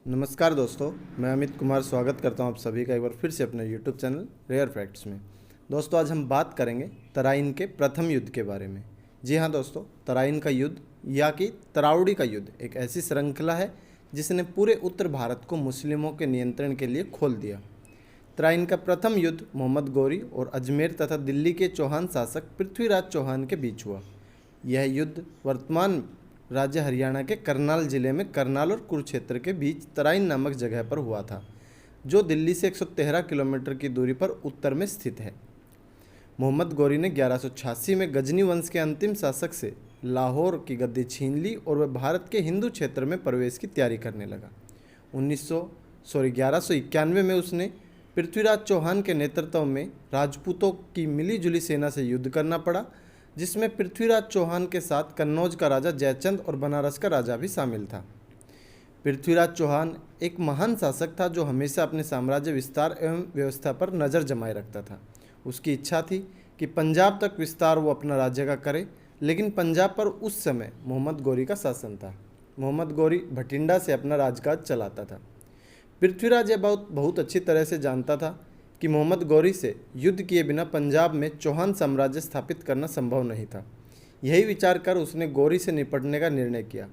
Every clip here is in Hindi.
नमस्कार दोस्तों, मैं अमित कुमार स्वागत करता हूं आप सभी का एक बार फिर से अपने यूट्यूब चैनल रेयर फैक्ट्स में। दोस्तों, आज हम बात करेंगे तराइन के प्रथम युद्ध के बारे में। जी हाँ दोस्तों, तराइन का युद्ध या कि तरावड़ी का युद्ध एक ऐसी श्रृंखला है जिसने पूरे उत्तर भारत को मुस्लिमों के नियंत्रण के लिए खोल दिया। तराइन का प्रथम युद्ध मोहम्मद गौरी और अजमेर तथा दिल्ली के चौहान शासक पृथ्वीराज चौहान के बीच हुआ। यह युद्ध वर्तमान राज्य हरियाणा के करनाल जिले में करनाल और कुरुक्षेत्र के बीच तराइन नामक जगह पर हुआ था, जो दिल्ली से 113 किलोमीटर की दूरी पर उत्तर में स्थित है। मोहम्मद गौरी ने 1186 में गजनी वंश के अंतिम शासक से लाहौर की गद्दी छीन ली और वह भारत के हिंदू क्षेत्र में प्रवेश की तैयारी करने लगा। 1191 में उसने पृथ्वीराज चौहान के नेतृत्व में राजपूतों की मिलीजुली सेना से युद्ध करना पड़ा, जिसमें पृथ्वीराज चौहान के साथ कन्नौज का राजा जयचंद और बनारस का राजा भी शामिल था। पृथ्वीराज चौहान एक महान शासक था जो हमेशा अपने साम्राज्य विस्तार एवं व्यवस्था पर नज़र जमाए रखता था। उसकी इच्छा थी कि पंजाब तक विस्तार वो अपना राज्य का करे, लेकिन पंजाब पर उस समय मोहम्मद गौरी का शासन था। मोहम्मद गौरी भटिंडा से अपना राजकाज चलाता था। पृथ्वीराज यह बहुत अच्छी तरह से जानता था कि मोहम्मद गौरी से युद्ध किए बिना पंजाब में चौहान साम्राज्य स्थापित करना संभव नहीं था। यही विचार कर उसने गौरी से निपटने का निर्णय किया।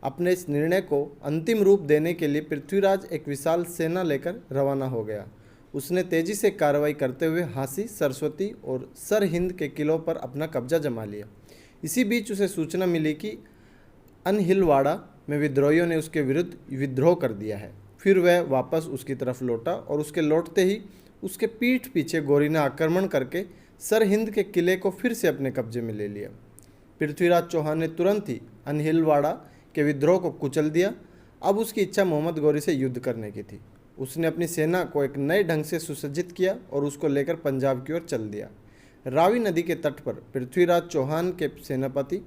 अपने इस निर्णय को अंतिम रूप देने के लिए पृथ्वीराज एक विशाल सेना लेकर रवाना हो गया। उसने तेजी से कार्रवाई करते हुए हांसी, सरस्वती और सरहिंद के किलों पर अपना कब्जा जमा लिया। इसी बीच उसे सूचना मिली कि अनहिलवाड़ा में विद्रोहियों ने उसके विरुद्ध विद्रोह कर दिया है। फिर वह वापस उसकी तरफ लौटा और उसके लौटते ही उसके पीठ पीछे गौरी ने आक्रमण करके सरहिंद के किले को फिर से अपने कब्जे में ले लिया। पृथ्वीराज चौहान ने तुरंत ही अनहिलवाड़ा के विद्रोह को कुचल दिया। अब उसकी इच्छा मोहम्मद गौरी से युद्ध करने की थी। उसने अपनी सेना को एक नए ढंग से सुसज्जित किया और उसको लेकर पंजाब की ओर चल दिया। रावी नदी के तट पर पृथ्वीराज चौहान के सेनापति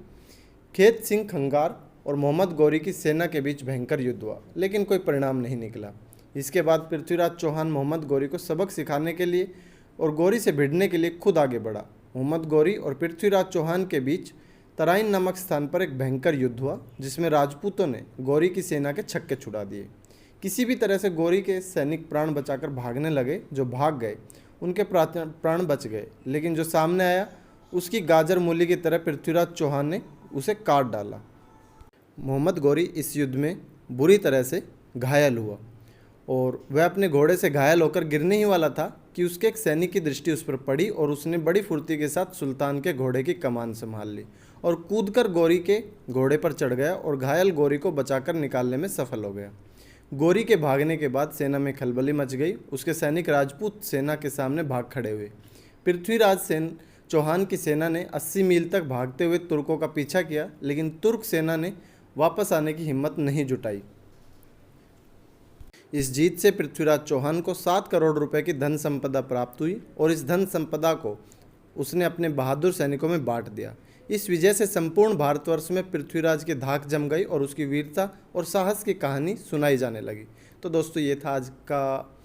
खेत सिंह खंगार और मोहम्मद गौरी की सेना के बीच भयंकर युद्ध हुआ, लेकिन कोई परिणाम नहीं निकला। इसके बाद पृथ्वीराज चौहान मोहम्मद गौरी को सबक सिखाने के लिए और गौरी से भिड़ने के लिए खुद आगे बढ़ा। मोहम्मद गौरी और पृथ्वीराज चौहान के बीच तराइन नामक स्थान पर एक भयंकर युद्ध हुआ, जिसमें राजपूतों ने गौरी की सेना के छक्के छुड़ा दिए। किसी भी तरह से गौरी के सैनिक प्राण बचाकर भागने लगे। जो भाग गए उनके प्राण बच गए, लेकिन जो सामने आया उसकी गाजर मूली की तरह पृथ्वीराज चौहान ने उसे काट डाला। मोहम्मद गौरी इस युद्ध में बुरी तरह से घायल हुआ और वह अपने घोड़े से घायल होकर गिरने ही वाला था कि उसके एक सैनिक की दृष्टि उस पर पड़ी और उसने बड़ी फुर्ती के साथ सुल्तान के घोड़े की कमान संभाल ली और कूदकर गौरी के घोड़े पर चढ़ गया और घायल गौरी को बचाकर निकालने में सफल हो गया। गौरी के भागने के बाद सेना में खलबली मच गई। उसके सैनिक राजपूत सेना के सामने भाग खड़े हुए। पृथ्वीराज चौहान की सेना ने 80 मील तक भागते हुए तुर्कों का पीछा किया, लेकिन तुर्क सेना ने वापस आने की हिम्मत नहीं जुटाई। इस जीत से पृथ्वीराज चौहान को 7 करोड़ रुपए की धन संपदा प्राप्त हुई और इस धन संपदा को उसने अपने बहादुर सैनिकों में बांट दिया। इस विजय से संपूर्ण भारतवर्ष में पृथ्वीराज की धाक जम गई और उसकी वीरता और साहस की कहानी सुनाई जाने लगी। तो दोस्तों, ये था आज का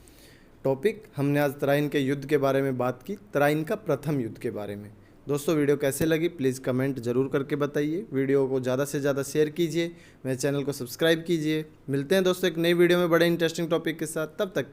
टॉपिक। हमने आज तराइन के युद्ध के बारे में बात की, तराइन का प्रथम युद्ध के बारे में। दोस्तों, वीडियो कैसे लगी प्लीज़ कमेंट जरूर करके बताइए। वीडियो को ज़्यादा से ज़्यादा शेयर कीजिए, मेरे चैनल को सब्सक्राइब कीजिए। मिलते हैं दोस्तों एक नई वीडियो में बड़े इंटरेस्टिंग टॉपिक के साथ। तब तक